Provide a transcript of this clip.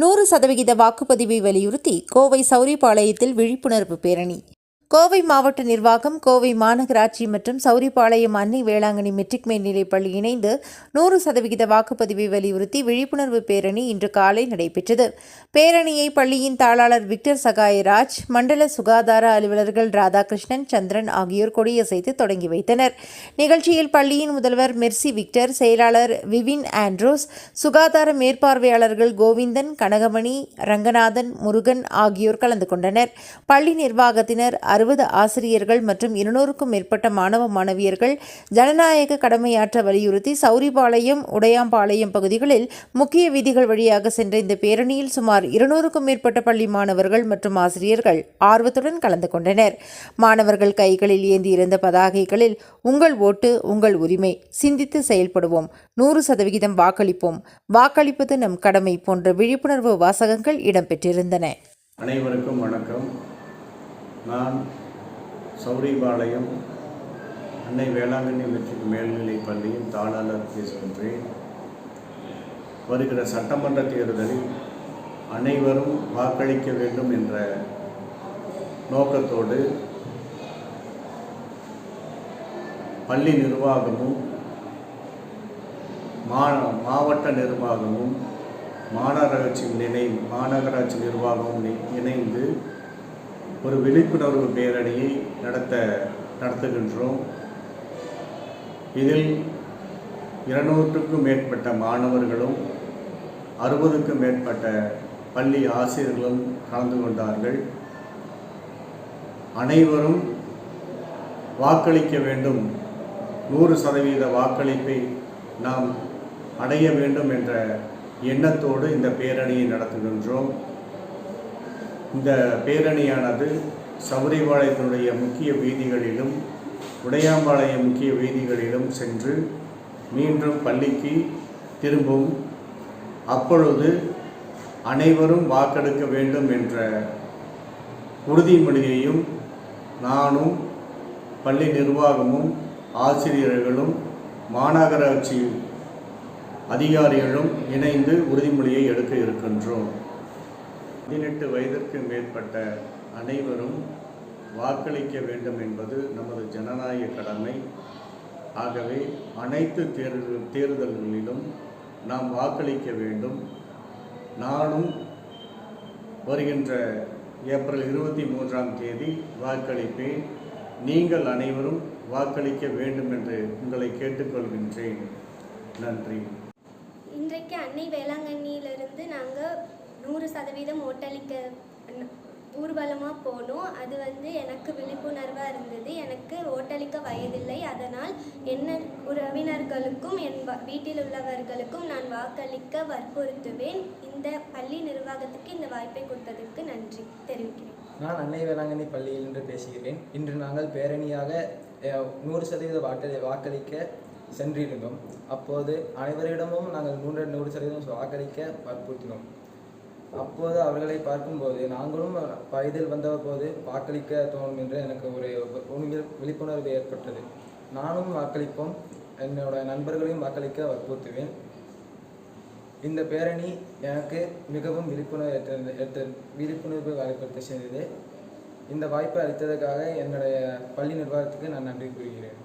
100% வாக்குப்பதிவை வலியுறுத்தி கோவை சௌரிபாளையத்தில் விழிப்புணர்வு பேரணி. கோவை மாவட்ட நிர்வாகம், கோவை மாநகராட்சி மற்றும் சௌரிபாளையம் அன்னை வேளாங்கண்ணி மெட்ரிக் மேல்நிலைப் பள்ளி இணைந்து 100% வாக்குப்பதிவை வலியுறுத்தி விழிப்புணர்வு பேரணி இன்று காலை நடைபெற்றது. பேரணியை பள்ளியின் தாளாளர் விக்டர் சகாயராஜ், மண்டல சுகாதார அலுவலர்கள் ராதாகிருஷ்ணன், சந்திரன் ஆகியோர் கொடியசைத்து தொடங்கி வைத்தனர். நிகழ்ச்சியில் பள்ளியின் முதல்வர் மெர்சி விக்டர், செயலாளர் விவின் ஆண்ட்ரூஸ், சுகாதார மேற்பார்வையாளர்கள் கோவிந்தன், கனகமணி, ரங்கநாதன், முருகன் ஆகியோர் கலந்து கொண்டனர். பள்ளி நிர்வாகத்தினர், 60 ஆசிரியர்கள் மற்றும் 200க்கும் மேற்பட்ட மாணவ மாணவியர்கள் ஜனநாயக கடமையாற்ற வலியுறுத்தி சௌரிபாளையம், உடையாம்பாளையம் பகுதிகளில் முக்கிய வீதிகள் வழியாக சென்ற இந்த பேரணியில் சுமார் 200க்கும் மேற்பட்ட பள்ளி மாணவர்கள் மற்றும் ஆசிரியர்கள் ஆர்வத்துடன் கலந்து கொண்டனர். மாணவர்கள் கைகளில் ஏந்தியிருந்த பதாகைகளில் "உங்கள் ஓட்டு உங்கள் உரிமை, சிந்தித்து செயல்படுவோம், 100% வாக்களிப்போம், வாக்களிப்பது நம் கடமை" போன்ற விழிப்புணர்வு வாசகங்கள் இடம்பெற்றிருந்தன. அனைவருக்கும் வணக்கம். நான் சௌரிபாளையம் அன்னை வேளாங்கண்ணி மெட்ரிக் மேல்நிலைப் பள்ளியின் தாளாளர் பேசுகின்றேன். வருகிற சட்டமன்ற தேர்தலில் அனைவரும் வாக்களிக்க வேண்டும் என்ற நோக்கத்தோடு பள்ளி நிர்வாகமும் மாவட்ட நிர்வாகமும் மாநகராட்சி நிர்வாகமும் இணைந்து ஒரு விழிப்புணர்வு பேரணியை நடத்துகின்றோம். இதில் 200க்கும் மேற்பட்ட மாணவர்களும் 60க்கும் மேற்பட்ட பள்ளி ஆசிரியர்களும் கலந்து கொண்டார்கள். அனைவரும் வாக்களிக்க வேண்டும், 100% வாக்களிப்பை நாம் அடைய வேண்டும் என்ற எண்ணத்தோடு இந்த பேரணியை நடத்துகின்றோம். இந்த பேரணியானது சௌரிபாளையத்தினுடைய முக்கிய வீதிகளிலும், உடையாம்பாளையம் முக்கிய வீதிகளிலும் சென்று மீண்டும் பள்ளிக்கு திரும்பும். அப்பொழுது அனைவரும் வாக்களிக்க வேண்டும் என்ற உறுதிமொழியையும் நானும், பள்ளி நிர்வாகமும், ஆசிரியர்களும், மாநகராட்சி அதிகாரிகளும் இணைந்து உறுதிமொழியை எடுக்க இருக்கின்றோம். 18 வயதிற்கு மேற்பட்ட அனைவரும் வாக்களிக்க வேண்டும் என்பது நமது ஜனநாயக கடமை. ஆகவே அனைத்து தேர்தல்களிலும் நாம் வாக்களிக்க வேண்டும். நானும் வருகின்ற ஏப்ரல் 23ஆம் தேதி வாக்களிப்பேன். நீங்கள் அனைவரும் வாக்களிக்க வேண்டும் என்று உங்களை கேட்டுக்கொள்கின்றேன். நன்றி. இன்றைக்கு அன்னை வேளாங்கண்ணியிலிருந்து நாங்கள் 100% ஓட்டளிக்க ஊர்வலமாக போனோம். அது எனக்கு விழிப்புணர்வாக இருந்தது. எனக்கு ஓட்டளிக்க வயதில்லை. அதனால் என்ன உறவினர்களுக்கும் என் வீட்டில் உள்ளவர்களுக்கும் நான் வாக்களிக்க வற்புறுத்துவேன். இந்த பள்ளி நிர்வாகத்துக்கு இந்த வாய்ப்பை கொடுத்ததற்கு நன்றி தெரிவிக்கிறேன். நான் அன்னை வேளாங்கண்ணி பள்ளியில் இன்று பேசுகிறேன். இன்று நாங்கள் பேரணியாக 100% வாக்களிக்க சென்றிருந்தோம். அப்போது அனைவரிடமும் நாங்கள் 100% வாக்களிக்க வற்புறுத்தினோம். அப்போது அவர்களை பார்க்கும்போது நாங்களும் வயதில் வந்தபோது வாக்களிக்க தோணும் என்று எனக்கு ஒரு விழிப்புணர்வு ஏற்பட்டது. நானும் வாக்களிப்போம், என்னோட நண்பர்களையும் வாக்களிக்க வற்புறுத்துவேன். இந்த பேரணி எனக்கு மிகவும் விழிப்புணர்வு ஏற்படுத்த செய்தது. இந்த வாய்ப்பை அளித்ததற்காக என்னுடைய பள்ளி நிர்வாகத்துக்கு நான் நன்றி கூறுகிறேன்.